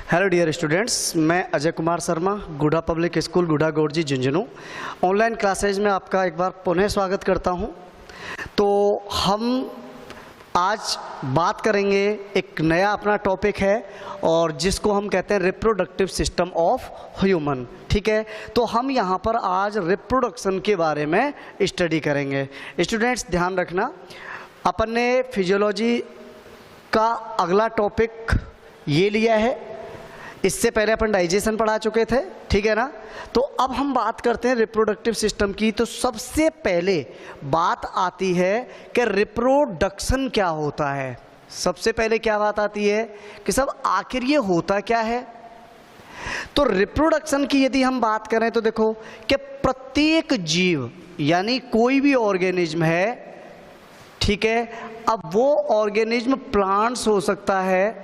Hello dear students, मैं Ajay Kumar Sharma, Gudha public school, Gudha Gorji, Jhunjhunu. Online classes में आपका एक बार पुनः स्वागत करता हूं। तो हम आज बात करेंगे, एक नया अपना टॉपिक है और जिसको हम कहते हैं रिप्रोडक्टिव सिस्टम ऑफ ह्यूमन। ठीक है, तो हम यहाँ पर आज रिप्रोडक्शन के बारे में स्टडी करेंगे। स्टूडेंट्स ध्यान रखना, अपन ने फिजियोलॉजी का अगला टॉपिक ये लिया है, इससे पहले अपन डाइजेशन पढ़ा चुके थे, ठीक है ना। तो अब हम बात करते हैं रिप्रोडक्टिव सिस्टम की। तो सबसे पहले बात आती है कि रिप्रोडक्शन क्या होता है। सबसे पहले क्या बात आती है कि सब आखिर ये होता क्या है। तो रिप्रोडक्शन की यदि हम बात करें तो देखो कि प्रत्येक जीव यानी कोई भी ऑर्गेनिज्म है, ठीक है, अब वो ऑर्गेनिज्म प्लांट्स हो सकता है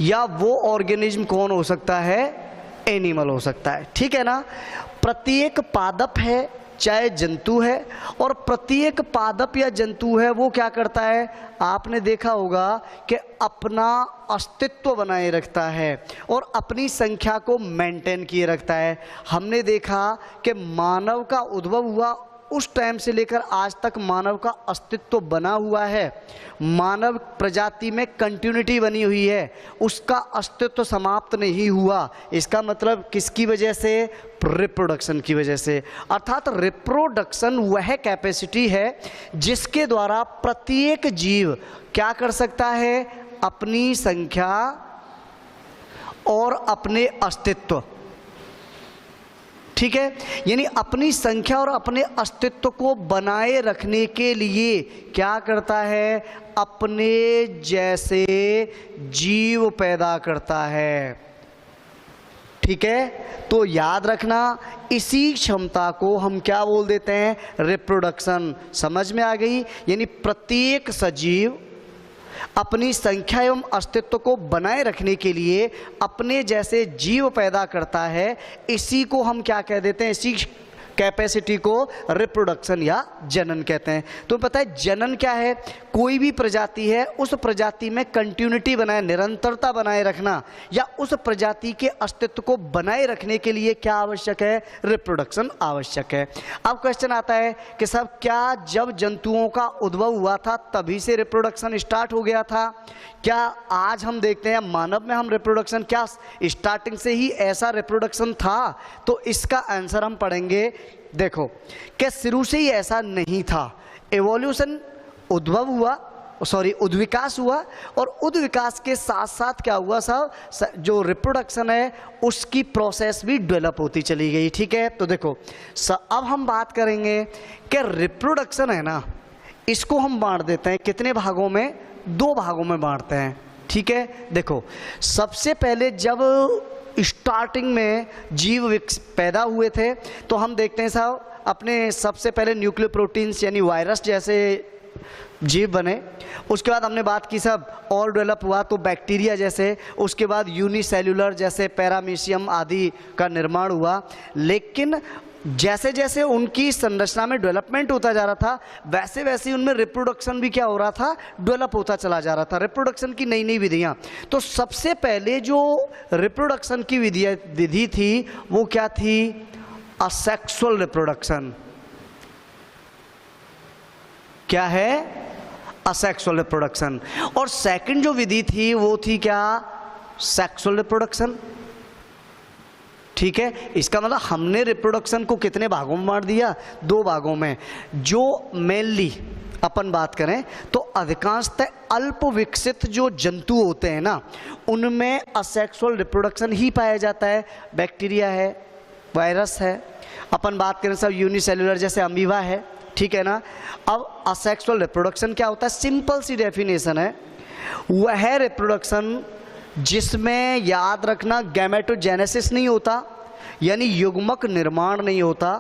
या वो ऑर्गेनिज्म कौन हो सकता है, एनिमल हो सकता है, ठीक है ना। प्रत्येक पादप है चाहे जंतु है, और प्रत्येक पादप या जंतु है वो क्या करता है, आपने देखा होगा कि अपना अस्तित्व बनाए रखता है और अपनी संख्या को मेंटेन किए रखता है। हमने देखा कि मानव का उद्भव हुआ उस टाइम से लेकर आज तक मानव का अस्तित्व बना हुआ है। मानव प्रजाति में कंटिन्यूटी बनी हुई है, उसका अस्तित्व समाप्त नहीं हुआ। इसका मतलब किसकी वजह से, रिप्रोडक्शन की वजह से। अर्थात रिप्रोडक्शन वह कैपेसिटी है जिसके द्वारा प्रत्येक जीव क्या कर सकता है, अपनी संख्या और अपने अस्तित्व, ठीक है, यानी अपनी संख्या और अपने अस्तित्व को बनाए रखने के लिए क्या करता है, अपने जैसे जीव पैदा करता है। ठीक है, तो याद रखना इसी क्षमता को हम क्या बोल देते हैं, रिप्रोडक्शन। समझ में आ गई। यानी प्रत्येक सजीव अपनी संख्या एवं अस्तित्व को बनाए रखने के लिए अपने जैसे जीव पैदा करता है। इसी को हम क्या कह देते हैं, इसी कैपेसिटी को रिप्रोडक्शन या जनन कहते हैं। तो पता है जनन क्या है, कोई भी प्रजाति है उस प्रजाति में कंटिन्यूटी बनाए, निरंतरता बनाए रखना, या उस प्रजाति के अस्तित्व को बनाए रखने के लिए क्या आवश्यक है, रिप्रोडक्शन आवश्यक है। अब क्वेश्चन आता है कि सब क्या जब जंतुओं का उद्भव हुआ था तभी से रिप्रोडक्शन स्टार्ट हो गया था? क्या आज हम देखते हैं मानव में हम रिप्रोडक्शन, क्या स्टार्टिंग से ही ऐसा रिप्रोडक्शन था? तो इसका आंसर हम पढ़ेंगे। देखो कि शुरू से ही ऐसा नहीं था। एवोल्यूशन, उद्भव हुआ, उद्विकास हुआ, और उद्विकास के साथ साथ क्या हुआ साहब, जो रिप्रोडक्शन है उसकी प्रोसेस भी डेवलप होती चली गई। ठीक है, तो देखो अब हम बात करेंगे कि रिप्रोडक्शन है ना, इसको हम बांट देते हैं कितने भागों में, दो भागों में बांटते हैं। ठीक है, देखो सबसे पहले जब स्टार्टिंग में जीव पैदा हुए थे तो हम देखते हैं साहब अपने सबसे पहले न्यूक्लियर प्रोटीन्स यानी वायरस जैसे जीव बने। उसके बाद हमने बात की सब और डेवलप हुआ तो बैक्टीरिया जैसे, उसके बाद यूनिसेल्युलर जैसे पैरामीशियम आदि का निर्माण हुआ। लेकिन जैसे जैसे उनकी संरचना में डेवलपमेंट होता जा रहा था वैसे वैसे उनमें रिप्रोडक्शन भी क्या हो रहा था, डेवलप होता चला जा रहा था, रिप्रोडक्शन की नई नई विधियां। तो सबसे पहले जो रिप्रोडक्शन की विधि थी वो क्या थी, असेक्सुअल रिप्रोडक्शन। क्या है, असेक्सुअल रिप्रोडक्शन। और सेकंड जो विधि थी वो थी क्या, सेक्सुअल रिप्रोडक्शन। ठीक है, इसका मतलब हमने रिप्रोडक्शन को कितने भागों में बांट दिया, दो भागों में। जो मेनली अपन बात करें तो अधिकांशतः अल्प विकसित जो जंतु होते हैं ना उनमें असेक्सुअल रिप्रोडक्शन ही पाया जाता है। बैक्टीरिया है, वायरस है, अपन बात करें सब यूनिसेल्युलर जैसे अमीबा है, ठीक है ना। अब असेक्सुअल रिप्रोडक्शन क्या होता है, सिंपल सी डेफिनेशन है, वह रिप्रोडक्शन जिसमें याद रखना गैमेटोजेनेसिस नहीं होता, यानी युग्मक निर्माण नहीं होता,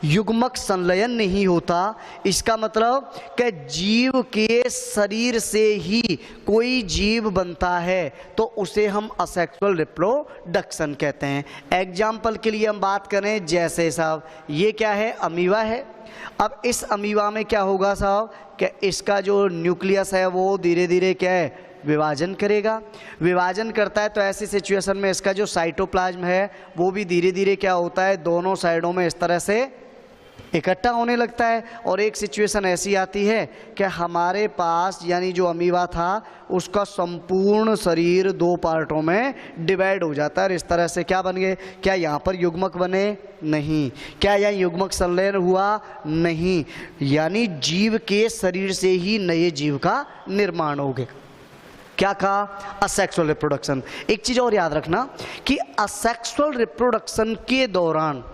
युग्मक संलयन नहीं होता। इसका मतलब कि जीव के शरीर से ही कोई जीव बनता है तो उसे हम असेक्सुअल रिप्रोडक्शन कहते हैं। एग्जाम्पल के लिए हम बात करें, जैसे साहब ये क्या है, अमीबा है। अब इस अमीबा में क्या होगा साहब कि इसका जो न्यूक्लियस है वो धीरे धीरे क्या है, विभाजन करेगा। विभाजन करता है तो ऐसी सिचुएशन में इसका जो साइटोप्लाज्म है वो भी धीरे धीरे क्या होता है, दोनों साइडों में इस तरह से इकट्ठा होने लगता है। और एक सिचुएशन ऐसी आती है कि हमारे पास यानी जो अमीबा था उसका संपूर्ण शरीर दो पार्टों में डिवाइड हो जाता है और इस तरह से क्या बन गए, क्या यहाँ पर युग्मक बने? नहीं। क्या यहाँ युग्मक संलयन हुआ? नहीं। यानी जीव के शरीर से ही नए जीव का निर्माण हो गया। क्या कहा? Asexual reproduction. एक चीज और याद रखना कि असेक्सुअल रिप्रोडक्शन के दौरान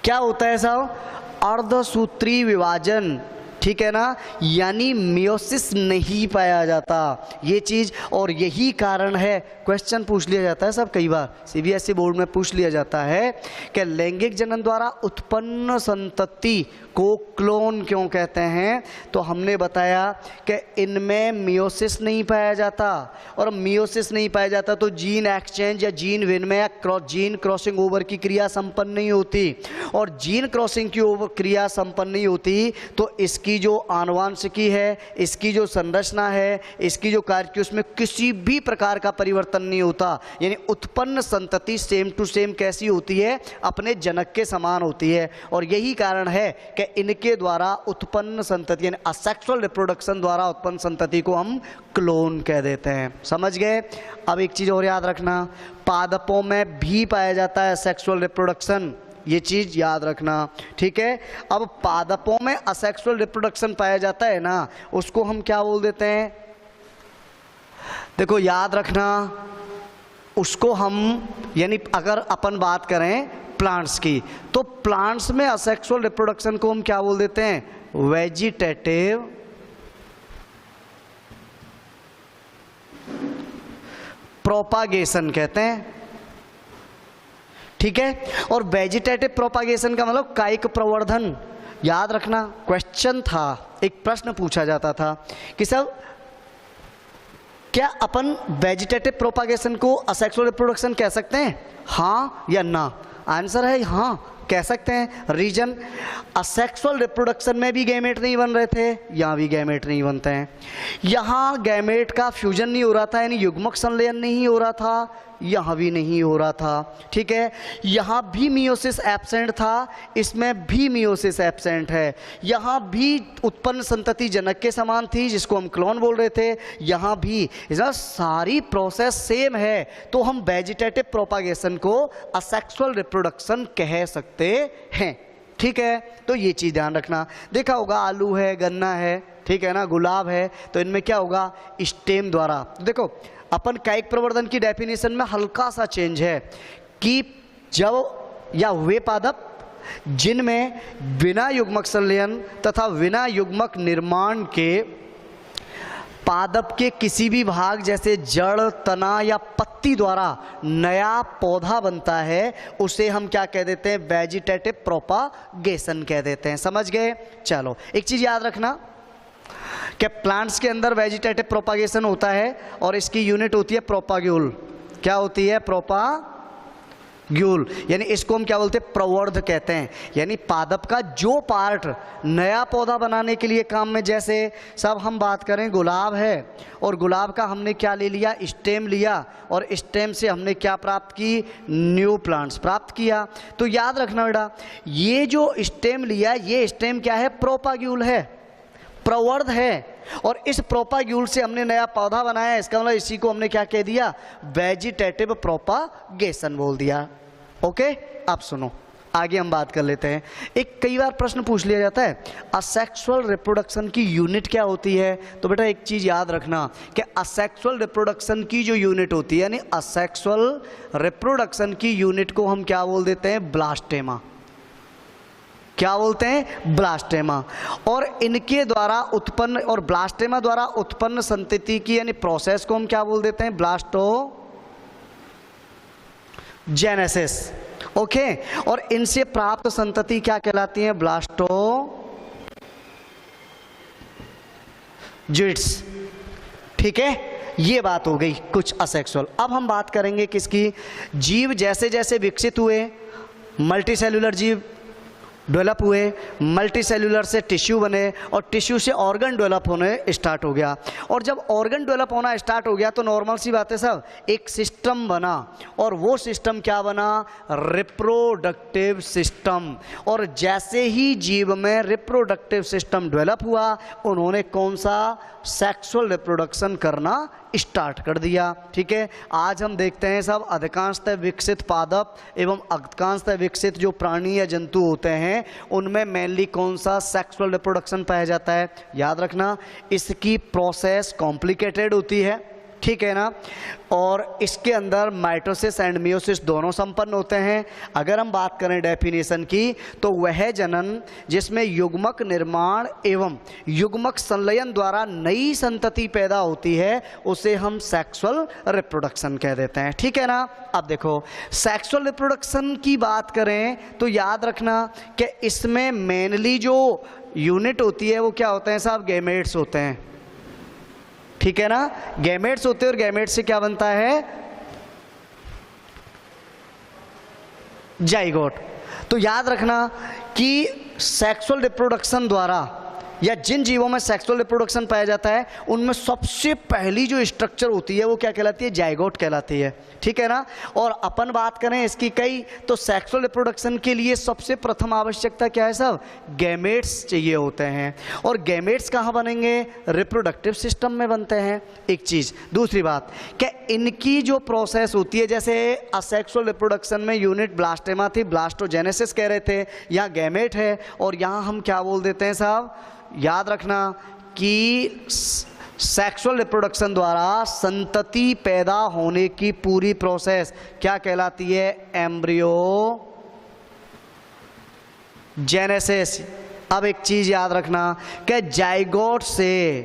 क्या होता है साहब? अर्धसूत्री विभाजन, ठीक है ना, यानी मियोसिस नहीं पाया जाता ये चीज। और यही कारण है, क्वेश्चन पूछ लिया जाता है सब, कई बार सीबीएसई बोर्ड में पूछ लिया जाता है कि लैंगिक जनन द्वारा उत्पन्न संतति को क्लोन क्यों कहते हैं? तो हमने बताया कि इनमें मियोसिस नहीं पाया जाता, और मियोसिस नहीं पाया जाता तो जीन एक्सचेंज या जीन विनिमय या जीन क्रॉसिंग ओवर की क्रिया संपन्न नहीं होती। और जीन क्रॉसिंग की क्रिया संपन्न नहीं होती तो इसकी जो आनुवांशिकी है, इसकी जो संरचना है, इसकी जो कार्य की, उसमें किसी भी प्रकार का परिवर्तन नहीं होता। यानी उत्पन्न संतति सेम टू सेम कैसी होती है? अपने जनक के समान होती है। और यही कारण है कि इनके द्वारा उत्पन्न संतति यानी असेक्सुअल रिप्रोडक्शन द्वारा उत्पन्न संतति को हम क्लोन कह देते हैं। समझ गए? अब एक चीज और याद रखना, पादपों में भी पाया जाता है सेक्सुअल रिप्रोडक्शन, ये चीज याद रखना, ठीक है। अब पादपों में असेक्सुअल रिप्रोडक्शन पाया जाता है ना, उसको हम क्या बोल देते हैं? देखो याद रखना, उसको हम यानी अगर अपन बात करें प्लांट्स की, तो प्लांट्स में असेक्सुअल रिप्रोडक्शन को हम क्या बोल देते हैं? वेजिटेटिव प्रोपागेशन कहते हैं, ठीक है। और वेजिटेटिव प्रोपागेशन का मतलब कायिक प्रवर्धन। याद रखना, क्वेश्चन था, एक प्रश्न पूछा जाता था कि सब क्या अपन वेजिटेटिव प्रोपागेशन को असेक्सुअल रिप्रोडक्शन कह सकते हैं, हाँ या ना? आंसर है हाँ, कह सकते हैं। रीजन, असेक्सुअल रिप्रोडक्शन में भी गैमेट नहीं बन रहे थे, यहाँ भी गैमेट नहीं बनते हैं। यहाँ गैमेट का फ्यूजन नहीं हो रहा था, यानी युग्मक संलयन नहीं हो रहा था, यहाँ भी नहीं हो रहा था, ठीक है। यहाँ भी मियोसिस एब्सेंट था, इसमें भी मियोसिस एब्सेंट है। यहाँ भी उत्पन्न संतति जनक के समान थी जिसको हम क्लोन बोल रहे थे, यहाँ भी। इसमें सारी प्रोसेस सेम है, तो हम वेजिटेटिव प्रोपागेशन को असेक्सुअल रिप्रोडक्शन कह सकते हैं, ठीक है। तो ये चीज़ ध्यान रखना। देखा होगा आलू है, गन्ना है, ठीक है ना, गुलाब है, तो इनमें क्या होगा? स्टेम द्वारा। देखो अपन कायिक प्रवर्धन की डेफिनेशन में हल्का सा चेंज है कि जब या वे पादप जिनमें बिना युग्मक संलयन तथा बिना युग्मक निर्माण के पादप के किसी भी भाग जैसे जड़, तना या पत्ती द्वारा नया पौधा बनता है, उसे हम क्या कह देते हैं? वेजिटेटिव प्रोपागेशन कह देते हैं। समझ गए? चलो एक चीज याद रखना कि प्लांट्स के अंदर वेजिटेटिव प्रोपागेशन होता है और इसकी यूनिट होती है प्रोपाग्यूल। क्या होती है? प्रोपाग्यूल। यानी इसको हम क्या बोलते हैं? प्रवर्ध कहते हैं। यानी पादप का जो पार्ट नया पौधा बनाने के लिए काम में, जैसे सब हम बात करें गुलाब है, और गुलाब का हमने क्या ले लिया? स्टेम लिया, और स्टेम से हमने क्या प्राप्त की? न्यू प्लांट्स प्राप्त किया। तो याद रखना बेटा, ये जो स्टेम लिया, ये स्टेम क्या है? प्रोपाग्यूल है, प्रवर्ध है। और इस प्रोपाग्यूल से हमने नया पौधा बनाया, इसका मतलब इसी को हमने क्या कह दिया? वेजिटेटिव प्रोपागेशन बोल दिया। ओके, अब सुनो, आगे हम बात कर लेते हैं। एक कई बार प्रश्न पूछ लिया जाता है, असेक्सुअल रिप्रोडक्शन की यूनिट क्या होती है? तो बेटा एक चीज याद रखना कि असेक्सुअल रिप्रोडक्शन की जो यूनिट होती है, यानी असेक्सुअल रिप्रोडक्शन की यूनिट को हम क्या बोल देते हैं? ब्लास्टेमा। क्या बोलते हैं? ब्लास्टेमा। और इनके द्वारा उत्पन्न, और ब्लास्टेमा द्वारा उत्पन्न संतति की यानी प्रोसेस को हम क्या बोल देते हैं? ब्लास्टोजेनेसिस। ओके, और इनसे प्राप्त संतति क्या कहलाती है? ब्लास्टोजिट्स। ठीक है, ये बात हो गई कुछ असेक्सुअल। अब हम बात करेंगे किसकी? जीव जैसे जैसे विकसित हुए, मल्टी सेल्यूलर जीव डेवलप हुए, मल्टी सेल्यूलर से टिश्यू बने और टिश्यू से ऑर्गन डेवलप होने स्टार्ट हो गया। और जब ऑर्गन डेवलप होना स्टार्ट हो गया तो नॉर्मल सी बात है सब, एक सिस्टम बना और वो सिस्टम क्या बना, रिप्रोडक्टिव सिस्टम। और जैसे ही जीव में रिप्रोडक्टिव सिस्टम डेवलप हुआ, उन्होंने कौन सा, सेक्सुअल रिप्रोडक्शन करना स्टार्ट कर दिया। ठीक है, आज हम देखते हैं सब अधिकांशतः विकसित पादप एवं अधिकांशतः विकसित जो प्राणी या जंतु होते हैं उनमें मेनली कौन सा, सेक्सुअल रिप्रोडक्शन पाया जाता है। याद रखना, इसकी प्रोसेस कॉम्प्लिकेटेड होती है, ठीक है ना, और इसके अंदर माइटोसिस एंड मियोसिस दोनों संपन्न होते हैं। अगर हम बात करें डेफिनेशन की तो वह जनन जिसमें युग्मक निर्माण एवं युग्मक संलयन द्वारा नई संतति पैदा होती है उसे हम सेक्सुअल रिप्रोडक्शन कह देते हैं। ठीक है ना। अब देखो, सेक्सुअल रिप्रोडक्शन की बात करें तो याद रखना कि इसमें मेनली जो यूनिट होती है वो क्या होते हैं साहब, गैमेट्स होते हैं। ठीक है ना, गैमेट्स होते हैं और गैमेट्स से क्या बनता है, जाइगोट। तो याद रखना कि सेक्सुअल रिप्रोडक्शन द्वारा या जिन जीवों में सेक्सुअल रिप्रोडक्शन पाया जाता है उनमें सबसे पहली जो स्ट्रक्चर होती है वो क्या कहलाती है, जाइगोट कहलाती है। ठीक है ना। और अपन बात करें इसकी कई, तो सेक्सुअल रिप्रोडक्शन के लिए सबसे प्रथम आवश्यकता क्या है साहब, गैमेट्स चाहिए होते हैं। और गैमेट्स कहाँ बनेंगे, रिप्रोडक्टिव सिस्टम में बनते हैं, एक चीज़। दूसरी बात क्या, इनकी जो प्रोसेस होती है, जैसे असेक्सुअल रिप्रोडक्शन में यूनिट ब्लास्टेमा थी, ब्लास्टोजेनेसिस कह रहे थे, यहाँ गैमेट है और यहाँ हम क्या बोल देते हैं साहब, याद रखना कि सेक्सुअल रिप्रोडक्शन द्वारा संतति पैदा होने की पूरी प्रोसेस क्या कहलाती है, एम्ब्रियो जेनेसिस। अब एक चीज याद रखना कि जाइगोट से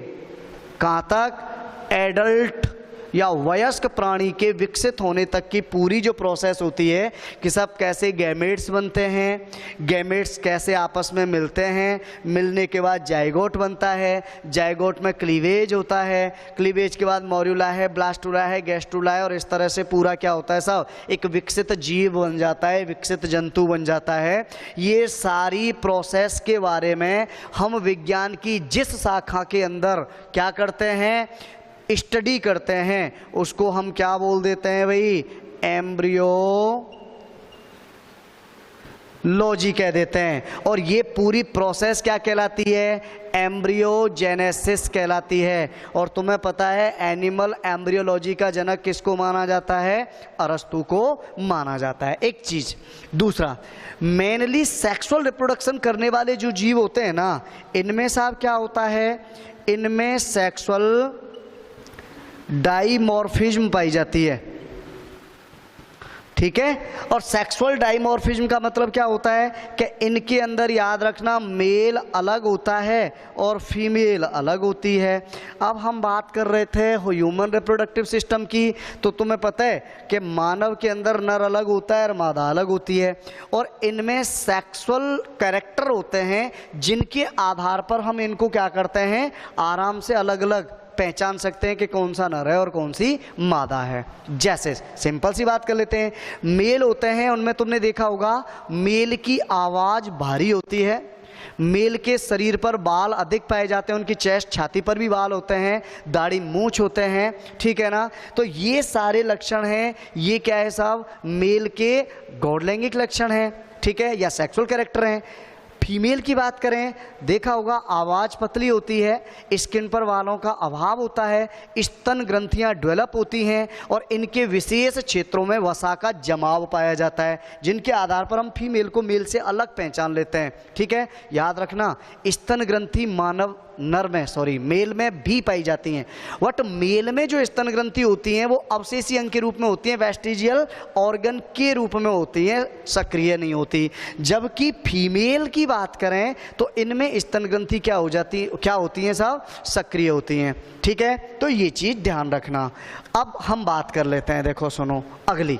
कहां तक, एडल्ट या वयस्क प्राणी के विकसित होने तक की पूरी जो प्रोसेस होती है कि सब कैसे गैमेट्स बनते हैं, गैमेट्स कैसे आपस में मिलते हैं, मिलने के बाद जाइगोट बनता है, जाइगोट में क्लीवेज होता है, क्लीवेज के बाद मॉर्यूला है, ब्लास्टूला है, गैस्ट्रूला है, और इस तरह से पूरा क्या होता है सब, एक विकसित जीव बन जाता है, विकसित जंतु बन जाता है। ये सारी प्रोसेस के बारे में हम विज्ञान की जिस शाखा के अंदर क्या करते हैं, स्टडी करते हैं, उसको हम क्या बोल देते हैं भाई, एम्ब्रियोलॉजी कह देते हैं। और ये पूरी प्रोसेस क्या कहलाती है, एम्ब्रियोजेनेसिस कहलाती है। और तुम्हें पता है एनिमल एम्ब्रियोलॉजी का जनक किसको माना जाता है, अरस्तु को माना जाता है, एक चीज। दूसरा, मेनली सेक्सुअल रिप्रोडक्शन करने वाले जो जीव होते हैं ना, इनमें साहब क्या होता है, इनमें सेक्सुअल डाइमॉर्फिज्म पाई जाती है। ठीक है। और सेक्सुअल डाइमॉर्फिज्म का मतलब क्या होता है कि इनके अंदर याद रखना मेल अलग होता है और फीमेल अलग होती है। अब हम बात कर रहे थे ह्यूमन रिप्रोडक्टिव सिस्टम की, तो तुम्हें पता है कि मानव के अंदर नर अलग होता है और मादा अलग होती है, और इनमें सेक्सुअल कैरेक्टर होते हैं जिनके आधार पर हम इनको क्या करते हैं, आराम से अलग अलग पहचान सकते हैं कि कौन सा नर है और कौन सी मादा है। जैसे सिंपल सी बात कर लेते हैं, मेल होते हैं उनमें तुमने देखा होगा मेल की आवाज़ भारी होती है, मेल के शरीर पर बाल अधिक पाए जाते हैं, उनकी चेस्ट छाती पर भी बाल होते हैं, दाढ़ी मूंछ होते हैं। ठीक है ना। तो ये सारे लक्षण हैं, ये क्या है साहब, मेल के गौड़लैंगिक लक्षण हैं, ठीक है, या सेक्सुअल कैरेक्टर हैं। फीमेल की बात करें, देखा होगा आवाज़ पतली होती है, स्किन पर बालों का अभाव होता है, स्तन ग्रंथियां डेवलप होती हैं और इनके विशेष क्षेत्रों में वसा का जमाव पाया जाता है, जिनके आधार पर हम फीमेल को मेल से अलग पहचान लेते हैं। ठीक है। याद रखना स्तन ग्रंथि मेल में भी पाई जाती हैं, बट मेल में जो स्तन ग्रंथि होती हैं वो अवशेषी अंग के रूप में होती हैं, वेस्टिजियल ऑर्गन के रूप में होती हैं, सक्रिय नहीं होती। जबकि फीमेल की बात करें तो इनमें स्तन ग्रंथि क्या होती हैं साहब, सक्रिय होती हैं। ठीक है। तो ये चीज ध्यान रखना। अब हम बात कर लेते हैं, देखो सुनो, अगली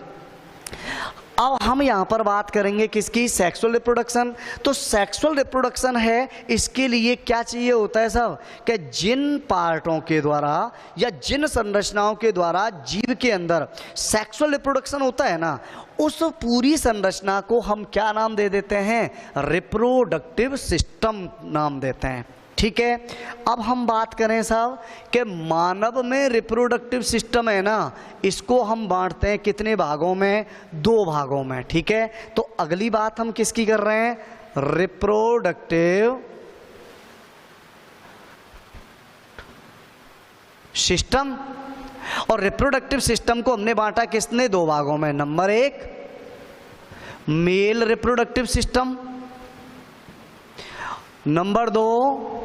अब हम यहाँ पर बात करेंगे किसकी, सेक्सुअल रिप्रोडक्शन। तो सेक्सुअल रिप्रोडक्शन है, इसके लिए क्या चाहिए होता है साहब, कि जिन पार्टों के द्वारा या जिन संरचनाओं के द्वारा जीव के अंदर सेक्सुअल रिप्रोडक्शन होता है ना, उस पूरी संरचना को हम क्या नाम दे देते हैं, रिप्रोडक्टिव सिस्टम नाम देते हैं। ठीक है, अब हम बात करें साहब कि मानव में रिप्रोडक्टिव सिस्टम है ना, इसको हम बांटते हैं कितने भागों में, 2 भागों में। ठीक है, तो अगली बात हम किसकी कर रहे हैं, रिप्रोडक्टिव सिस्टम। और रिप्रोडक्टिव सिस्टम को हमने बांटा किसने, 2 भागों में। Number 1 male reproductive system, number 2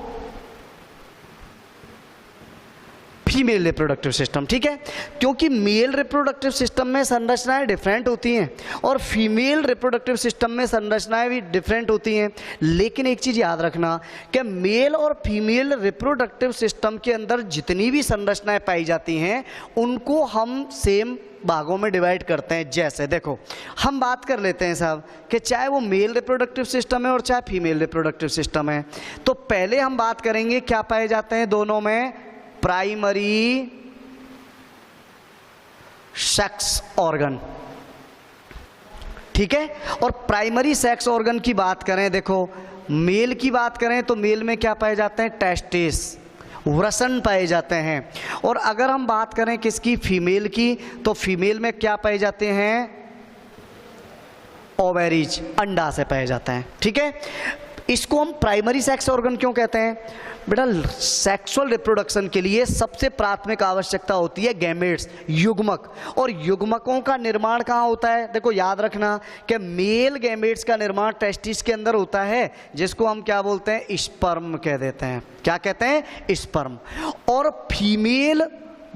female reproductive system. ठीक है, क्योंकि मेल रिप्रोडक्टिव सिस्टम में संरचनाएं डिफरेंट होती हैं और फीमेल रिप्रोडक्टिव सिस्टम में संरचनाएं भी डिफरेंट होती हैं। लेकिन एक चीज़ याद रखना कि मेल और फीमेल रिप्रोडक्टिव सिस्टम के अंदर जितनी भी संरचनाएं पाई जाती हैं उनको हम सेम भागों में डिवाइड करते हैं। जैसे देखो, हम बात कर लेते हैं साहब कि चाहे वो मेल रिप्रोडक्टिव सिस्टम है और चाहे फीमेल रिप्रोडक्टिव सिस्टम है, तो पहले हम बात करेंगे क्या पाए जाते हैं दोनों में, प्राइमरी सेक्स ऑर्गन। ठीक है, और प्राइमरी सेक्स ऑर्गन की बात करें, देखो मेल की बात करें तो मेल में क्या पाए जाते हैं, टेस्टिस, वृषण पाए जाते हैं। और अगर हम बात करें किसकी, फीमेल की, तो फीमेल में क्या पाए जाते हैं, ओवेरीज, अंडा से पाए जाते हैं। ठीक है, इसको हम प्राइमरी सेक्स ऑर्गन क्यों कहते हैं बेटा, सेक्सुअल रिप्रोडक्शन के लिए सबसे प्राथमिक आवश्यकता होती है गैमेट्स, युग्मक। और युग्मकों का निर्माण कहाँ होता है, देखो याद रखना कि मेल गैमेट्स का निर्माण टेस्टिस के अंदर होता है, जिसको हम क्या बोलते हैं, स्पर्म कह देते हैं। क्या कहते हैं, स्पर्म। और फीमेल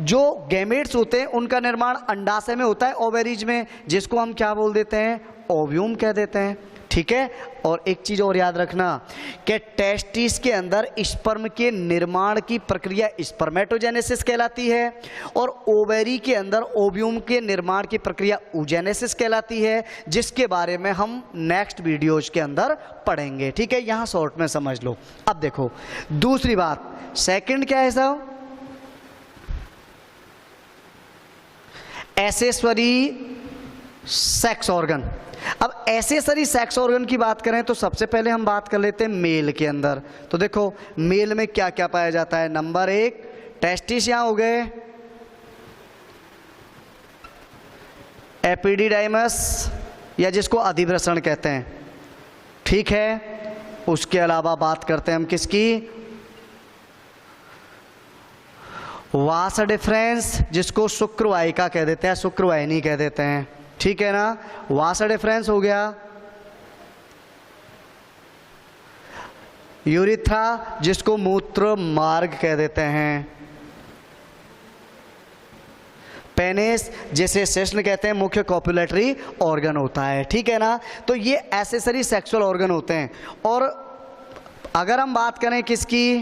जो गैमेट्स होते हैं उनका निर्माण अंडाशय में होता है, ओवेरीज में, जिसको हम क्या बोल देते हैं, ओव्यूम कह देते हैं। ठीक है, और एक चीज और याद रखना कि टेस्टिस के अंदर स्पर्म के निर्माण की प्रक्रिया स्पर्मेटोजेनेसिस कहलाती है और ओवेरी के अंदर ओव्यूम के निर्माण की प्रक्रिया oogenesis कहलाती है, जिसके बारे में हम नेक्स्ट वीडियोज के अंदर पढ़ेंगे। ठीक है, यहां शॉर्ट में समझ लो। अब देखो दूसरी बात, सेकंड क्या है साहब, एक्सेसरी सेक्स ऑर्गन। अब एक्सेसरी सेक्स ऑर्गन की बात करें तो सबसे पहले हम बात कर लेते हैं मेल के अंदर। तो देखो मेल में क्या क्या पाया जाता है, नंबर 1 टेस्टिस यहां हो गए, एपिडिडाइमस या जिसको अधिवृषण कहते हैं। ठीक है, उसके अलावा बात करते हैं हम किसकी, वास डिफरेंस, जिसको शुक्रवाहिका कह देते हैं, शुक्रवाहिनी कह देते हैं। ठीक है ना, वास डिफरेंस हो गया, यूरिथ्रा जिसको मूत्र मार्ग कह देते हैं, पेनिस जिसे सेशन कहते हैं, मुख्य कॉपुलेटरी ऑर्गन होता है। ठीक है ना, तो ये एक्सेसरी सेक्सुअल ऑर्गन होते हैं। और अगर हम बात करें किसकी,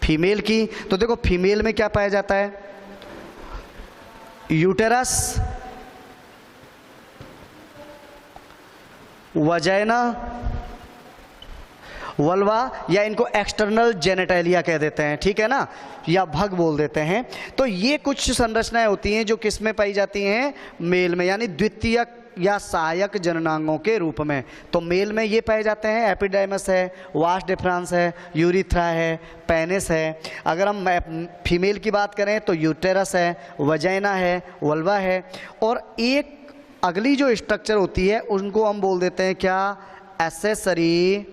फीमेल की, तो देखो फीमेल में क्या पाया जाता है, यूटेरस, वजाइना, वल्वा या इनको एक्सटर्नल जेनेटालिया कह देते हैं। ठीक है ना, या भग बोल देते हैं। तो ये कुछ संरचनाएं होती हैं जो किस में पाई जाती हैं, मेल में, यानी द्वितीयक या सहायक जननांगों के रूप में। तो मेल में ये पाए जाते हैं, एपिडाइमस है, वास डिफरेंस है, यूरिथ्रा है, पेनिस है। अगर हम फीमेल की बात करें तो यूटेरस है, वजाइना है, वल्वा है। और एक अगली जो स्ट्रक्चर होती है उनको हम बोल देते हैं क्या, एक्सेसरी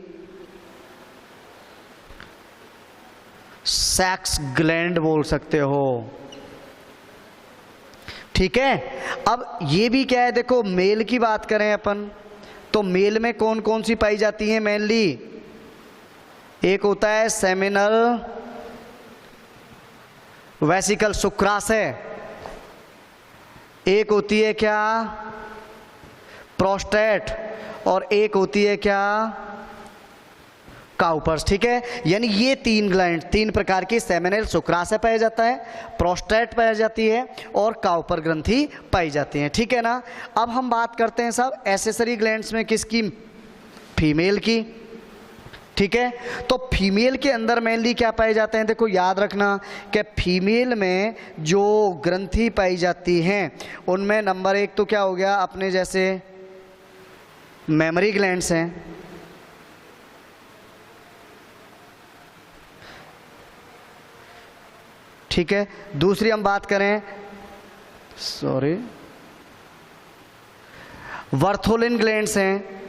सेक्स ग्लैंड बोल सकते हो। ठीक है, अब ये भी क्या है, देखो मेल की बात करें अपन तो मेल में कौन कौन सी पाई जाती है मेनली, एक होता है सेमिनल वेसिकल, शुक्राशय, एक होती है क्या, प्रोस्टेट, और एक होती है क्या, काउपर्स, ठीक है। यानी ये तीन ग्लैंड, तीन प्रकार की सेमिनल शुक्राशय पाया जाता है, प्रोस्टेट पाई जाती है और काउपर ग्रंथि पाई जाती है, ठीक है ना। अब हम बात करते हैं साहब एसेसरी ग्लैंड्स में किसकी, फीमेल की, ठीक है। तो फीमेल के अंदर मेनली क्या पाए जाते हैं, देखो याद रखना कि फीमेल में जो ग्रंथि पाई जाती हैं उनमें नंबर एक तो क्या हो गया, अपने जैसे मेमोरी ग्लैंड्स हैं, ठीक है। दूसरी हम बात करें, वर्थोलिन ग्लैंड्स हैं,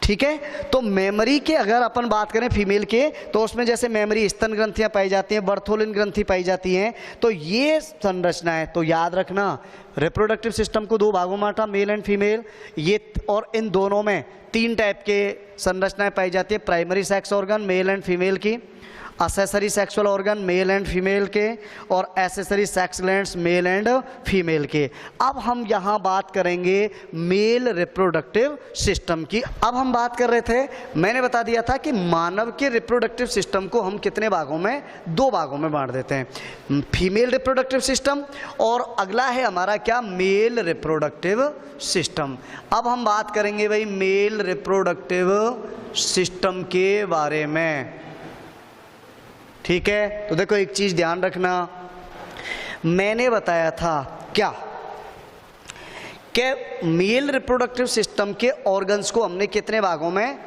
ठीक है। तो मेमोरी के अगर अपन बात करें फीमेल के, तो उसमें जैसे मेमोरी स्तन ग्रंथियां पाई जाती हैं, बर्थोलिन ग्रंथि पाई जाती हैं। तो ये संरचना है, तो याद रखना रिप्रोडक्टिव सिस्टम को दो भागों में बांटा, मेल एंड फीमेल, ये और इन दोनों में तीन टाइप के संरचनाएं पाई जाती है, primary sex organ male and female की, accessory sexual organ male and female के, और accessory sex glands male and female के। अब हम यहाँ बात करेंगे मेल रिप्रोडक्टिव सिस्टम की। अब हम बात कर रहे थे, मैंने बता दिया था कि मानव के रिप्रोडक्टिव सिस्टम को हम कितने भागों में, दो भागों में बांट देते हैं, फीमेल रिप्रोडक्टिव सिस्टम और अगला है हमारा क्या, मेल रिप्रोडक्टिव सिस्टम। अब हम बात करेंगे भाई मेल रिप्रोडक्टिव सिस्टम के बारे में, ठीक है। तो देखो एक चीज ध्यान रखना, मैंने बताया था क्या कि मेल रिप्रोडक्टिव सिस्टम के ऑर्गन्स को हमने कितने भागों में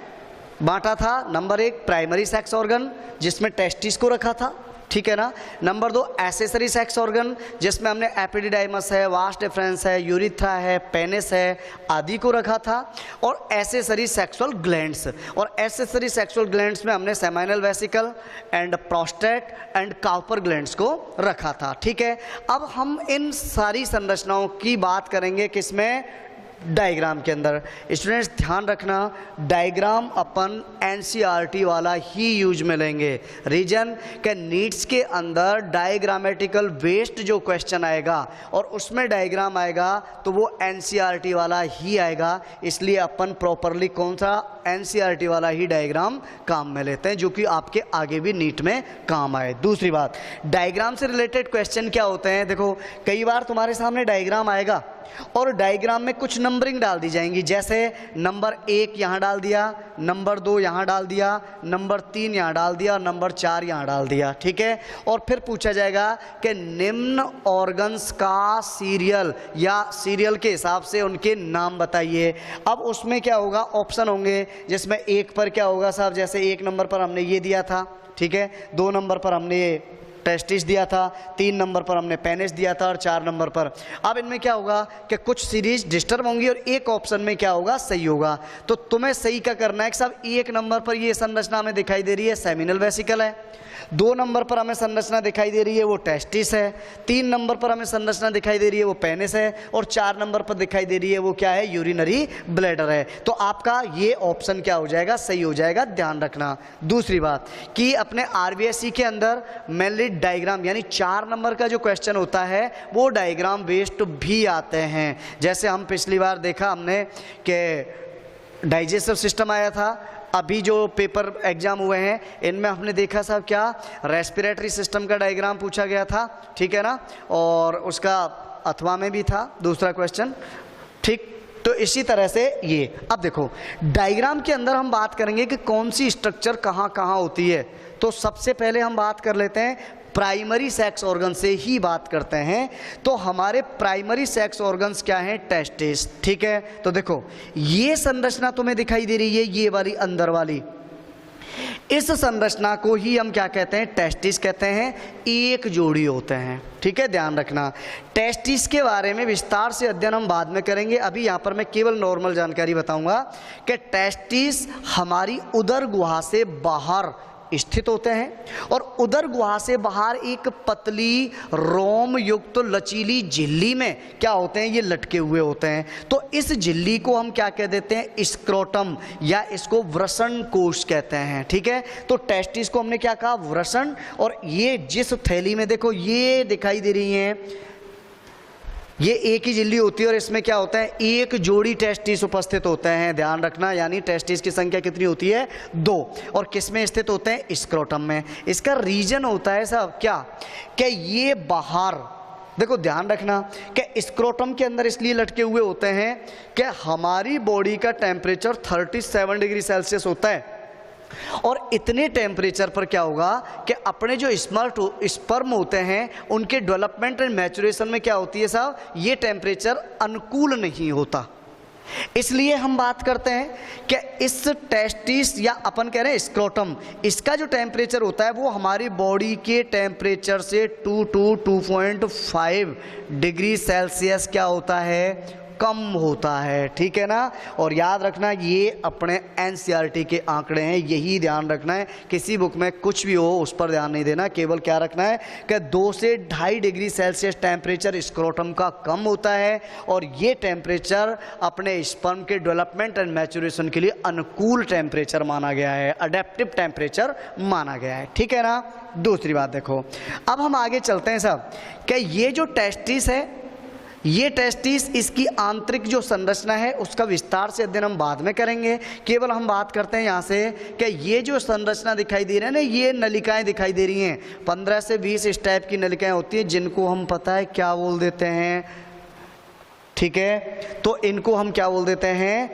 बांटा था। नंबर एक प्राइमरी सेक्स ऑर्गन जिसमें टेस्टिस को रखा था, ठीक है ना। नंबर दो एक्सेसरी सेक्स ऑर्गन जिसमें हमने एपिडिडाइमस है, वास डिफरेंस है, यूरिथ्रा है, पेनिस है आदि को रखा था। और एक्सेसरी सेक्सुअल ग्लैंड्स, और एक्सेसरी सेक्सुअल ग्लैंड्स में हमने seminal vesicle and prostate and Cowper glands को रखा था, ठीक है। अब हम इन सारी संरचनाओं की बात करेंगे किसमें, डायग्राम के अंदर। स्टूडेंट्स ध्यान रखना, डायग्राम अपन एनसीईआरटी वाला ही यूज में लेंगे। रीजन के नीड्स के अंदर डायग्रामेटिकल वेस्ट जो क्वेश्चन आएगा और उसमें डायग्राम आएगा तो वो एनसीईआरटी वाला ही आएगा, इसलिए अपन प्रॉपरली कौन सा, एनसीईआरटी वाला ही डायग्राम काम में लेते हैं जो कि आपके आगे भी नीट में काम आए। दूसरी बात, डायग्राम से रिलेटेड क्वेश्चन क्या होते हैं, देखो कई बार तुम्हारे सामने डायग्राम आएगा और डायग्राम में कुछ नंबरिंग डाल दी जाएंगी, जैसे नंबर 1 यहाँ डाल दिया, नंबर 2 यहाँ डाल दिया, नंबर 3 यहाँ डाल दिया और नंबर 4 यहाँ डाल दिया, ठीक है। और फिर पूछा जाएगा कि निम्न ऑर्गन्स का सीरियल या सीरियल के हिसाब से उनके नाम बताइए। अब उसमें क्या होगा, ऑप्शन होंगे जिसमें 1 पर क्या होगा साहब, जैसे 1 नंबर पर हमने ये दिया था, ठीक है, 2 नंबर पर हमने ये टेस्टिस दिया था, 3 नंबर पर हमने पेनिस दिया था और 4 नंबर पर। अब इनमें क्या होगा कि कुछ सीरीज डिस्टर्ब होंगी और एक ऑप्शन में क्या होगा, सही होगा। तो तुम्हें सही क्या करना है कि साहब 1 नंबर पर ये संरचना हमें दिखाई दे रही है, सेमिनल वेसिकल है। 2 नंबर पर हमें संरचना दिखाई दे रही है वो टेस्टिस है। 3 नंबर पर हमें संरचना दिखाई दे रही है वो पेनिस है और 4 नंबर पर दिखाई दे रही है वो क्या है, यूरिनरी ब्लैडर है। तो आपका ये ऑप्शन क्या हो जाएगा, सही हो जाएगा, ध्यान रखना। दूसरी बात कि अपने आरबीएससी के अंदर मेनली डायग्राम यानी 4 नंबर का जो क्वेश्चन होता है वो डायग्राम बेस्ड भी आते हैं। जैसे हम पिछली बार देखा हमने कि डाइजेस्टिव सिस्टम आया था, अभी जो पेपर एग्जाम हुए हैं इनमें हमने देखा साहब क्या, रेस्पिरेटरी सिस्टम का डायग्राम पूछा गया था, ठीक है ना, और उसका अथवा में भी था दूसरा क्वेश्चन, ठीक। तो इसी तरह से ये, अब देखो डायग्राम के अंदर हम बात करेंगे कि कौन सी स्ट्रक्चर कहाँ कहाँ होती है। तो सबसे पहले हम बात कर लेते हैं प्राइमरी सेक्स ऑर्गन से ही बात करते हैं। तो हमारे प्राइमरी सेक्स ऑर्गन्स क्या हैं, टेस्टिस, ठीक है। तो देखो ये संरचना तुम्हें दिखाई दे रही है, ये वाली अंदर वाली, इस संरचना को ही हम क्या कहते हैं, टेस्टिस कहते हैं। एक जोड़ी होते हैं, ठीक है, ध्यान रखना। टेस्टिस के बारे में विस्तार से अध्ययन हम बाद में करेंगे, अभी यहाँ पर मैं केवल नॉर्मल जानकारी बताऊंगा कि टेस्टिस हमारी उदर गुहा से बाहर स्थित होते हैं और उदर गुहा से बाहर एक पतली रोम युक्त लचीली झिल्ली में क्या होते हैं, ये लटके हुए होते हैं। तो इस झिल्ली को हम क्या कह देते हैं, स्क्रोटम, या इसको वृषण कोश कहते हैं, ठीक है। तो टेस्टिस को हमने क्या कहा, वृषण। और ये जिस थैली में देखो ये दिखाई दे रही हैं ये एक ही झिल्ली होती है और इसमें क्या होता है, एक जोड़ी टेस्टिस उपस्थित होते हैं, ध्यान रखना। यानी टेस्टिस की संख्या कितनी होती है, 2। और किस में स्थित होते हैं, स्क्रोटम में। इसका रीजन होता है साहब क्या, कि ये बाहर देखो, ध्यान रखना कि स्क्रोटम के अंदर इसलिए लटके हुए होते हैं कि हमारी बॉडी का टेम्परेचर 37 डिग्री सेल्सियस होता है, और इतने टेम्परेचर पर क्या होगा कि अपने जो स्पर्म होते हैं उनके डेवलपमेंट एंड मैचुरेशन में क्या होती है साहब, ये टेम्परेचर अनुकूल नहीं होता। इसलिए हम बात करते हैं कि इस टेस्टिस या अपन कह रहे हैं स्क्रोटम, इसका जो टेम्परेचर होता है वो हमारी बॉडी के टेम्परेचर से 2.5 डिग्री सेल्सियस क्या होता है, कम होता है, ठीक है ना। और याद रखना ये अपने एनसीईआरटी के आंकड़े हैं, यही ध्यान रखना है। किसी बुक में कुछ भी हो उस पर ध्यान नहीं देना, केवल क्या रखना है कि 2 से 2.5 डिग्री सेल्सियस टेम्परेचर स्क्रोटम का कम होता है, और ये टेम्परेचर अपने स्पर्म के डेवलपमेंट एंड मैचुरेशन के लिए अनुकूल टेम्परेचर माना गया है, अडेप्टिव टेम्परेचर माना गया है, ठीक है ना। दूसरी बात देखो, अब हम आगे चलते हैं साहब, कि ये जो टेस्टिस है, ये टेस्टिस, इसकी आंतरिक जो संरचना है उसका विस्तार से अध्ययन हम बाद में करेंगे। केवल हम बात करते हैं यहाँ से कि ये जो संरचना दिखाई दे रही है ना, ये नलिकाएं दिखाई दे रही हैं, 15 से 20 इस टाइप की नलिकाएं होती हैं, जिनको हम पता है क्या बोल देते हैं, ठीक है। तो इनको हम क्या बोल देते हैं,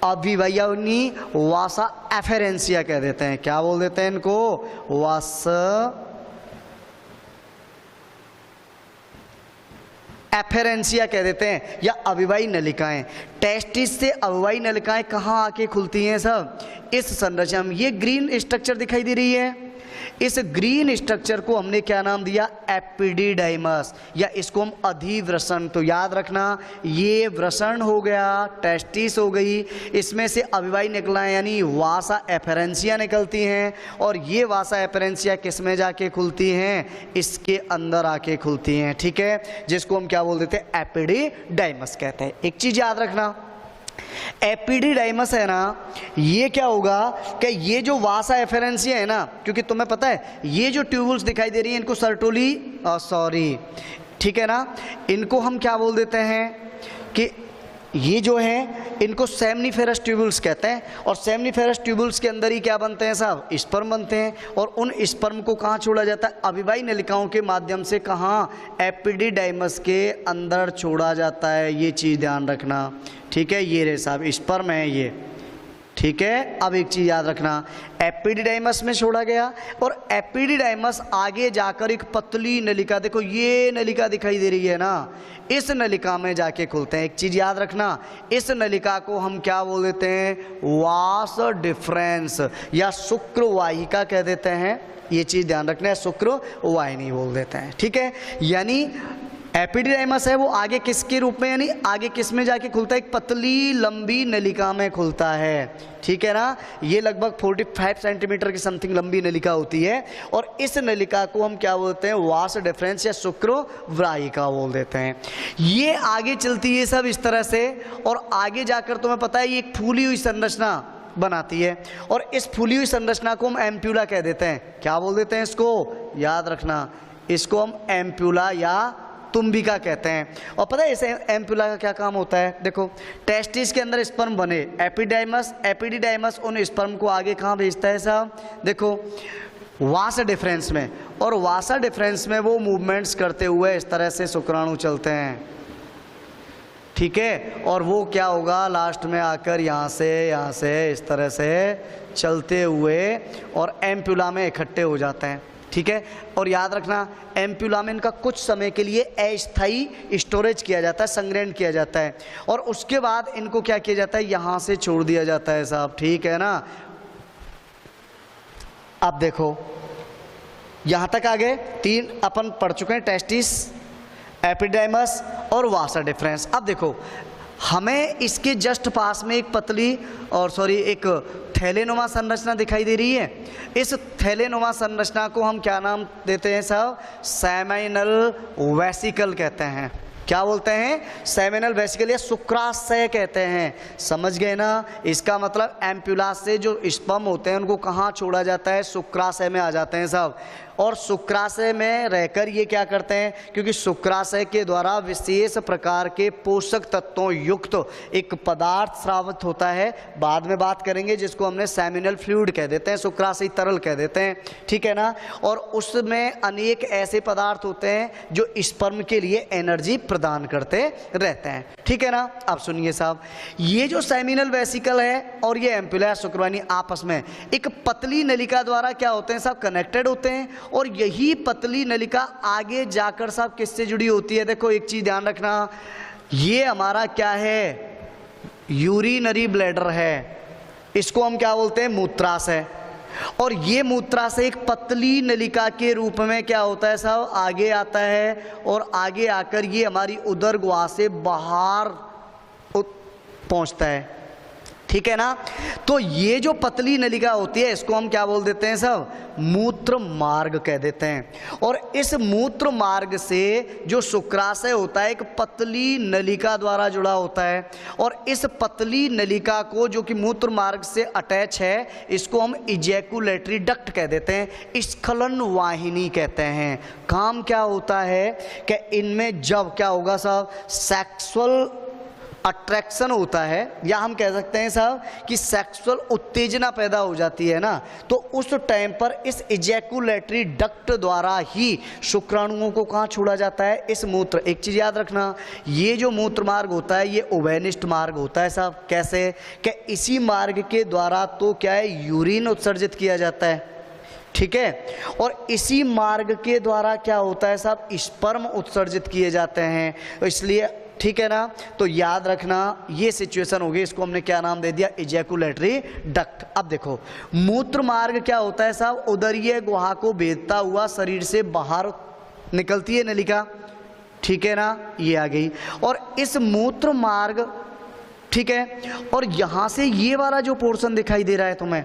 अविवाहिनी वासा एफेरेंसिया कह देते हैं। क्या बोल देते हैं इनको, वासा एफेरेंसिया कह देते हैं, या अविवाही नलिकाएं। टेस्टिस से अविवाही नलिकाएं कहाँ आके खुलती हैं सब, इस संरचना में। ये ग्रीन स्ट्रक्चर दिखाई दे रही है, इस ग्रीन स्ट्रक्चर को हमने क्या नाम दिया, एपिडिडाइमस, या इसको हम अधिवृषण। तो याद रखना, ये वृषण हो गया, टेस्टिस हो गई, इसमें से अविवाही निकलाएं यानी वासा एफेरेंसिया निकलती हैं, और ये वासा एफेरेंसिया किस में जाके खुलती हैं, इसके अंदर आके खुलती हैं, ठीक है, जिसको हम क्या बोल देते हैं, एपिडिडाइमस कहते हैं। एक चीज याद रखना, एपिडिडाइमस है ना, ये क्या होगा कि ये जो वासा एफेरेंसिया है ना, क्योंकि तुम्हें पता है ये जो ट्यूबुल्स दिखाई दे रही हैं इनको सर्टोली ठीक है ना, इनको हम क्या बोल देते हैं कि ये जो है इनको सेमनीफेरस ट्यूबुल्स कहते हैं, और सेमनीफेरस ट्यूबुल्स के अंदर ही क्या बनते हैं साहब, स्पर्म बनते हैं, और उन स्पर्म को कहाँ छोड़ा जाता है, अविवाही नलिकाओं के माध्यम से कहाँ, एपिडिडाइमस के अंदर छोड़ा जाता है। ये चीज़ ध्यान रखना, ठीक है। ये रे साहब स्पर्म है ये, ठीक है। अब एक चीज़ याद रखना, एपिडिडाइमस में छोड़ा गया, और एपिडिडाइमस आगे जाकर एक पतली नलिका, देखो ये नलिका दिखाई दे रही है ना, इस नलिका में जाके खुलते हैं। एक चीज़ याद रखना, इस नलिका को हम क्या बोल देते हैं, वास डिफरेंस या शुक्रवाहिका कह देते हैं। ये चीज़ ध्यान रखना है, शुक्रवाहिनी बोल देते हैं, ठीक है। यानी एपिडिडाइमस है वो आगे किसके रूप में, यानी आगे किस में जाके खुलता है, एक पतली लंबी नलिका में खुलता है, ठीक है ना। ये लगभग 45 सेंटीमीटर की समथिंग लंबी नलिका होती है, और इस नलिका को हम क्या बोलते हैं, वास डिफरेंस या शुक्रवाहिका बोल देते हैं। ये आगे चलती है सब इस तरह से, और आगे जाकर तुम्हें पता है ये एक फूली हुई संरचना बनाती है, और इस फूली हुई संरचना को हम एम्प्यूला कह देते हैं। क्या बोल देते हैं इसको, याद रखना, इसको हम एम्प्यूला या तुम्बिका कहते हैं। और पता है इस एम्प्यूला का क्या काम होता है, देखो टेस्टिस के अंदर स्पर्म बने, एपिडिडाइमस उन स्पर्म को आगे कहाँ भेजता है साहब, देखो वासा डिफरेंस में, और वासा डिफरेंस में वो मूवमेंट्स करते हुए इस तरह से शुक्राणु चलते हैं, ठीक है। और वो क्या होगा, लास्ट में आकर यहाँ से इस तरह से चलते हुए और एम्प्यूला में इकट्ठे हो जाते हैं, ठीक है। और याद रखना, एम्प्यूला में इनका कुछ समय के लिए अस्थायी स्टोरेज किया जाता है, संग्रहण किया जाता है, और उसके बाद इनको क्या किया जाता है, यहाँ से छोड़ दिया जाता है साहब, ठीक है ना। अब देखो यहाँ तक आ गए, 3 अपन पढ़ चुके हैं, टेस्टिस, एपिडिडाइमस और वासा डिफरेंस। अब देखो हमें इसके जस्ट पास में एक पतली एक थैलेनुमा संरचना दिखाई दे रही है। इस थैलेनुमा संरचना को हम क्या नाम देते हैं साहब, सेमिनल वेसिकल कहते हैं। क्या बोलते हैं, सेमिनल वेसिकल या शुक्राशय कहते हैं, समझ गए ना। इसका मतलब एम्प्यूला से जो स्पर्म होते हैं उनको कहाँ छोड़ा जाता है, शुक्राशय में आ जाते हैं साहब। और शुक्राशय में रहकर ये क्या करते हैं, क्योंकि शुक्राशय के द्वारा विशेष प्रकार के पोषक तत्वों युक्त एक पदार्थ स्रावित होता है, बाद में बात करेंगे, जिसको हमने सेमिनल फ्लूइड कह देते हैं, शुक्राशय तरल कह देते हैं, ठीक है ना। और उसमें अनेक ऐसे पदार्थ होते हैं जो स्पर्म के लिए एनर्जी प्रदान करते रहते हैं, ठीक है ना। अब सुनिए साहब, ये जो सेमिनल वेसिकल है और ये एम्पुला शुक्रवाहिनी आपस में एक पतली नलिका द्वारा क्या होते हैं साहब, कनेक्टेड होते हैं। और यही पतली नलिका आगे जाकर साहब किससे जुड़ी होती है, देखो एक चीज ध्यान रखना, ये हमारा क्या है, यूरिनरी ब्लैडर है, इसको हम क्या बोलते हैं, मूत्राशय। और ये मूत्राशय एक पतली नलिका के रूप में क्या होता है साहब, आगे आता है और आगे आकर ये हमारी उदर गुहा से बाहर पहुंचता है, ठीक है ना। तो ये जो पतली नलिका होती है इसको हम क्या बोल देते हैं साहब, मूत्र मार्ग कह देते हैं। और इस मूत्र मार्ग से जो शुक्राशय होता है एक पतली नलिका द्वारा जुड़ा होता है, और इस पतली नलिका को जो कि मूत्र मार्ग से अटैच है इसको हम इजैकुलेटरी डक्ट कह देते हैं, स्खलन वाहिनी कहते हैं। काम क्या होता है कि इनमें जब क्या होगा साहब, सेक्सुअल अट्रैक्शन होता है, या हम कह सकते हैं साहब कि सेक्सुअल उत्तेजना पैदा हो जाती है ना, तो उस टाइम पर इस इजैकुलेटरी डक्ट द्वारा ही शुक्राणुओं को कहाँ छोड़ा जाता है, इस मूत्र। एक चीज़ याद रखना, ये जो मूत्र मार्ग होता है ये ओवेनिस्ट मार्ग होता है साहब। कैसे, कि इसी मार्ग के द्वारा तो क्या है, यूरिन उत्सर्जित किया जाता है, ठीक है। और इसी मार्ग के द्वारा क्या होता है साहब, स्पर्म उत्सर्जित किए जाते हैं, इसलिए ठीक है ना। तो याद रखना ये सिचुएशन होगी, इसको हमने क्या नाम दे दिया, इजैकुलेटरी डक्ट। अब देखो मूत्र मार्ग क्या होता है साहब, उदरीय गुहा को भेदता हुआ शरीर से बाहर निकलती है नलिका, ठीक है ना, ये आ गई। और इस मूत्र मार्ग, ठीक है, और यहां से ये वाला जो पोर्शन दिखाई दे रहा है तुम्हें,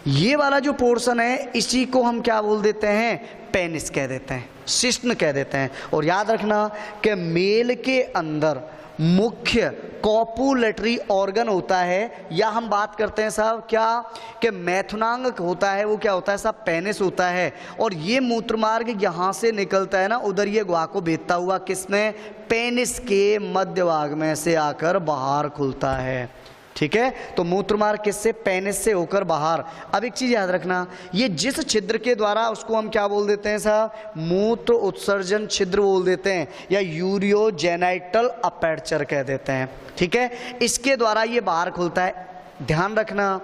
ये वाला जो पोर्शन है इसी को हम क्या बोल देते हैं, पेनिस कह देते हैं, शिश्न कह देते हैं। और याद रखना कि मेल के अंदर मुख्य कॉपुलेटरी ऑर्गन होता है, या हम बात करते हैं साहब क्या कि मैथुनांग होता है, वो क्या होता है साहब, पेनिस होता है। और ये मूत्रमार्ग यहाँ से निकलता है ना, उधर ये गुहा को भेदता हुआ किसमें, पेनिस के मध्य भाग में से आकर बाहर खुलता है, ठीक है। तो मूत्रमार्ग किससे, पेनिस से होकर बाहर। अब एक चीज याद रखना, ये जिस छिद्र के द्वारा, उसको हम क्या बोल देते हैं साहब, मूत्र उत्सर्जन छिद्र बोल देते हैं, या यूरियोजेनाइटल अपर्चर कह देते हैं, ठीक है। इसके द्वारा ये बाहर खुलता है। ध्यान रखना,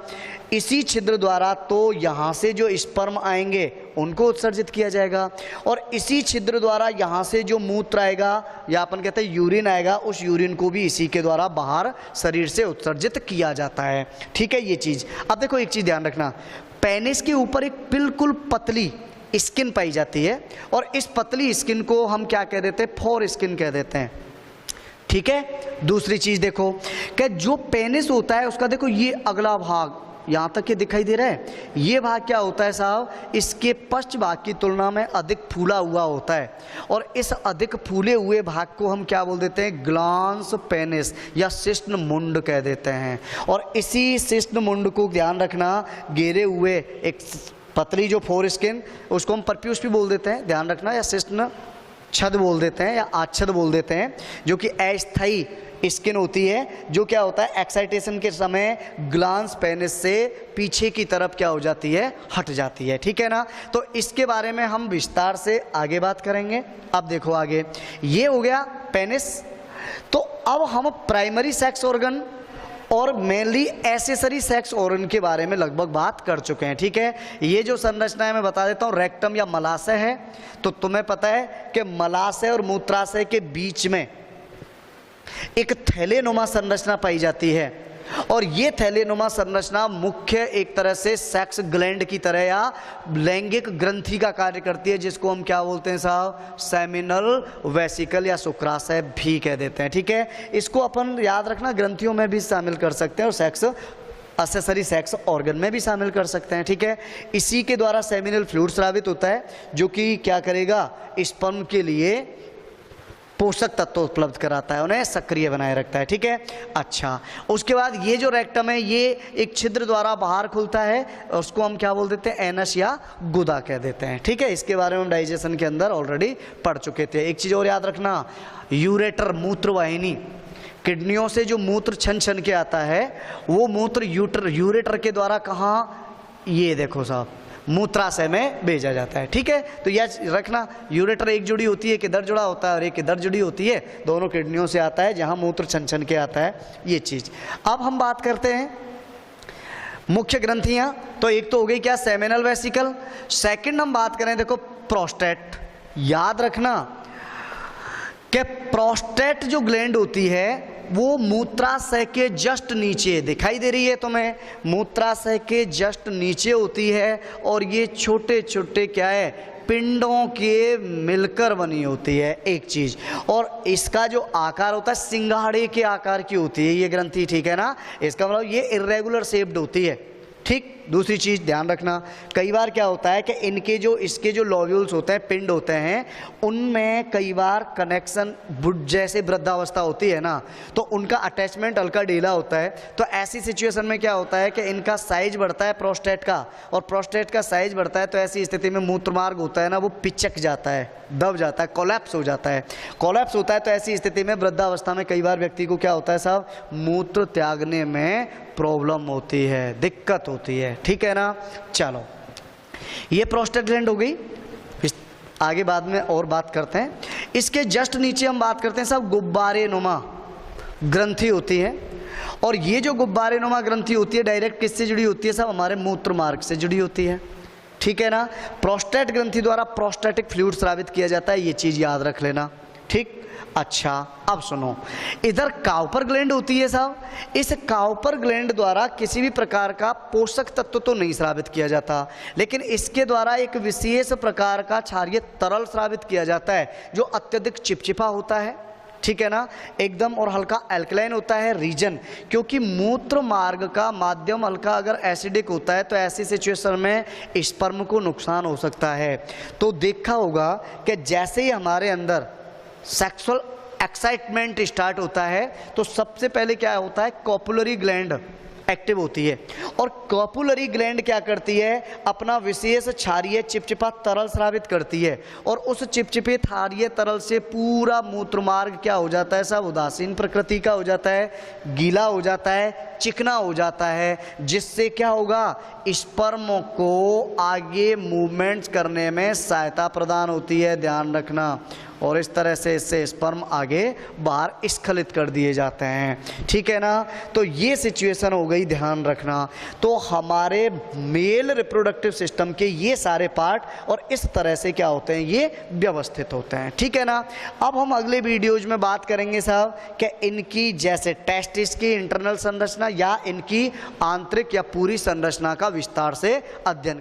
इसी छिद्र द्वारा तो यहाँ से जो स्पर्म आएंगे उनको उत्सर्जित किया जाएगा, और इसी छिद्र द्वारा यहाँ से जो मूत्र आएगा, या अपन कहते हैं यूरिन आएगा, उस यूरिन को भी इसी के द्वारा बाहर शरीर से उत्सर्जित किया जाता है, ठीक है, ये चीज़। अब देखो एक चीज़ ध्यान रखना, पेनिस के ऊपर एक बिल्कुल पतली स्किन पाई जाती है, और इस पतली स्किन को हम क्या कह देते हैं, फोर स्किन कह देते हैं, ठीक है। दूसरी चीज देखो कि जो पेनिस होता है उसका देखो ये अगला भाग यहाँ तक ये दिखाई दे रहा है, ये भाग क्या होता है साहब, इसके पश्च भाग की तुलना में अधिक फूला हुआ होता है, और इस अधिक फूले हुए भाग को हम क्या बोल देते हैं, ग्लांस पेनिस या शिश्न मुंड कह देते हैं। और इसी शिश्न मुंड को ध्यान रखना, घेरे हुए एक पतली जो फोर स्किन, उसको हम परप्यूस भी बोल देते हैं, ध्यान रखना, या शिश्न छद बोल देते हैं, या आच्छद बोल देते हैं, जो कि अस्थायी स्किन होती है, जो क्या होता है, एक्साइटेशन के समय ग्लांस पेनिस से पीछे की तरफ क्या हो जाती है, हट जाती है, ठीक है ना। तो इसके बारे में हम विस्तार से आगे बात करेंगे। अब देखो आगे, ये हो गया पेनिस। तो अब हम प्राइमरी सेक्स ऑर्गन और मेनली एसेसरी सेक्स ऑर्गन के बारे में लगभग बात कर चुके हैं, ठीक है। ये जो संरचना है मैं बता देता हूँ, रेक्टम या मलाशय है। तो तुम्हें पता है कि मलाशय और मूत्राशय के बीच में एक थैलेनुमा संरचना पाई जाती है, और ये थैलेनुमा संरचना मुख्य एक तरह से सेक्स ग्लैंड की तरह या लैंगिक ग्रंथि का कार्य करती है, जिसको हम क्या बोलते हैं साहब, सेमिनल वेसिकल या शुक्राशय भी कह देते हैं, ठीक है। इसको अपन याद रखना, ग्रंथियों में भी शामिल कर सकते हैं और सेक्स एक्सेसरी सेक्स ऑर्गन में भी शामिल कर सकते हैं, ठीक है। इसी के द्वारा सेमिनल फ्लूइड स्रावित होता है, जो कि क्या करेगा, स्पर्म के लिए पोषक तत्व उपलब्ध कराता है, उन्हें सक्रिय बनाए रखता है। ठीक है, अच्छा, उसके बाद ये जो रेक्टम है ये एक छिद्र द्वारा बाहर खुलता है और उसको हम क्या बोल देते हैं, एनस या गुदा कह देते हैं। ठीक है, इसके बारे में हम डाइजेशन के अंदर ऑलरेडी पढ़ चुके थे। एक चीज़ और याद रखना, यूरेटर मूत्र वाहिनी, किडनियों से जो मूत्र छन छन के आता है वो मूत्र यूरेटर के द्वारा कहाँ, ये देखो साहब, मूत्राशय में भेजा जाता है। ठीक है, तो यह रखना, यूरेटर एक जुड़ी होती है, किधर जुड़ा होता है और एक इधर जुड़ी होती है, दोनों किडनियों से आता है जहां मूत्र छन छन के आता है, ये चीज। अब हम बात करते हैं मुख्य ग्रंथियां, तो एक तो हो गई क्या, सेमिनल वेसिकल। सेकंड हम बात करें, देखो प्रोस्टेट। याद रखना कि प्रोस्टेट जो ग्लैंड होती है वो मूत्राशय के जस्ट नीचे दिखाई दे रही है तुम्हें, मूत्राशय के जस्ट नीचे होती है और ये छोटे छोटे क्या है, पिंडों के मिलकर बनी होती है एक चीज। और इसका जो आकार होता है सिंघाड़े के आकार की होती है ये ग्रंथि। ठीक है ना, इसका मतलब ये इरेगुलर शेप्ड होती है। ठीक, दूसरी चीज ध्यान रखना, कई बार क्या होता है कि इसके जो लॉब्यूल्स होते हैं, पिंड होते हैं, उनमें कई बार कनेक्शन जैसे वृद्धावस्था होती है ना, तो उनका अटैचमेंट हल्का ढीला होता है। तो ऐसी सिचुएशन में क्या होता है कि इनका साइज बढ़ता है प्रोस्टेट का, और प्रोस्टेट का साइज बढ़ता है तो ऐसी स्थिति में मूत्रमार्ग होता है ना वो पिचक जाता है, दब जाता है, कोलैप्स हो जाता है। कोलैप्स होता है तो ऐसी स्थिति में वृद्धावस्था में कई बार व्यक्ति को क्या होता है साहब, मूत्र त्यागने में प्रॉब्लम होती है, दिक्कत होती है। ठीक है ना, चलो ये प्रोस्टेट ग्लैंड हो गई, आगे बाद में और बात करते हैं। इसके जस्ट नीचे हम बात करते हैं साहब गुब्बारे नुमा ग्रंथि होती है, और ये जो गुब्बारे नुमा ग्रंथि होती है डायरेक्ट किससे जुड़ी होती है साहब, हमारे मूत्र मार्ग से जुड़ी होती है। ठीक है ना, प्रोस्टेट ग्रंथि द्वारा प्रोस्टेटिक फ्लूइड स्रावित किया जाता है, ये चीज याद रख लेना। ठीक, अच्छा, अब सुनो, इधर काउपर ग्लैंड होती है साहब, इस काउपर ग्लैंड द्वारा किसी भी प्रकार का पोषक तत्व तो नहीं स्रावित किया जाता, लेकिन इसके द्वारा एक विशेष प्रकार का क्षारीय तरल स्रावित किया जाता है जो अत्यधिक चिपचिपा होता है। ठीक है ना, एकदम, और हल्का एल्कलाइन होता है रीजन, क्योंकि मूत्र मार्ग का माध्यम हल्का अगर एसिडिक होता है तो ऐसी सिचुएशन में स्पर्म को नुकसान हो सकता है। तो देखा होगा कि जैसे ही हमारे अंदर सेक्सुअल एक्साइटमेंट स्टार्ट होता है तो सबसे पहले क्या होता है, कॉपुलरी ग्लैंड एक्टिव होती है, और कॉपुलरी ग्लैंड क्या करती है, अपना विशेष क्षारीय चिपचिपा तरल स्रावित करती है, और उस चिपचिपे क्षारीय तरल से पूरा मूत्रमार्ग क्या हो जाता है सब, उदासीन प्रकृति का हो जाता है, गीला हो जाता है, चिकना हो जाता है, जिससे क्या होगा, स्पर्म को आगे मूवमेंट्स करने में सहायता प्रदान होती है, ध्यान रखना, और इस तरह से इससे स्पर्म आगे बाहर स्खलित कर दिए जाते हैं। ठीक है ना, तो ये सिचुएशन हो गई, ध्यान रखना। तो हमारे मेल रिप्रोडक्टिव सिस्टम के ये सारे पार्ट और इस तरह से क्या होते हैं, ये व्यवस्थित होते हैं। ठीक है ना, अब हम अगले वीडियोज में बात करेंगे साहब कि इनकी जैसे टेस्टिस की इंटरनल संरचना या इनकी आंतरिक या पूरी संरचना का विस्तार से अध्ययन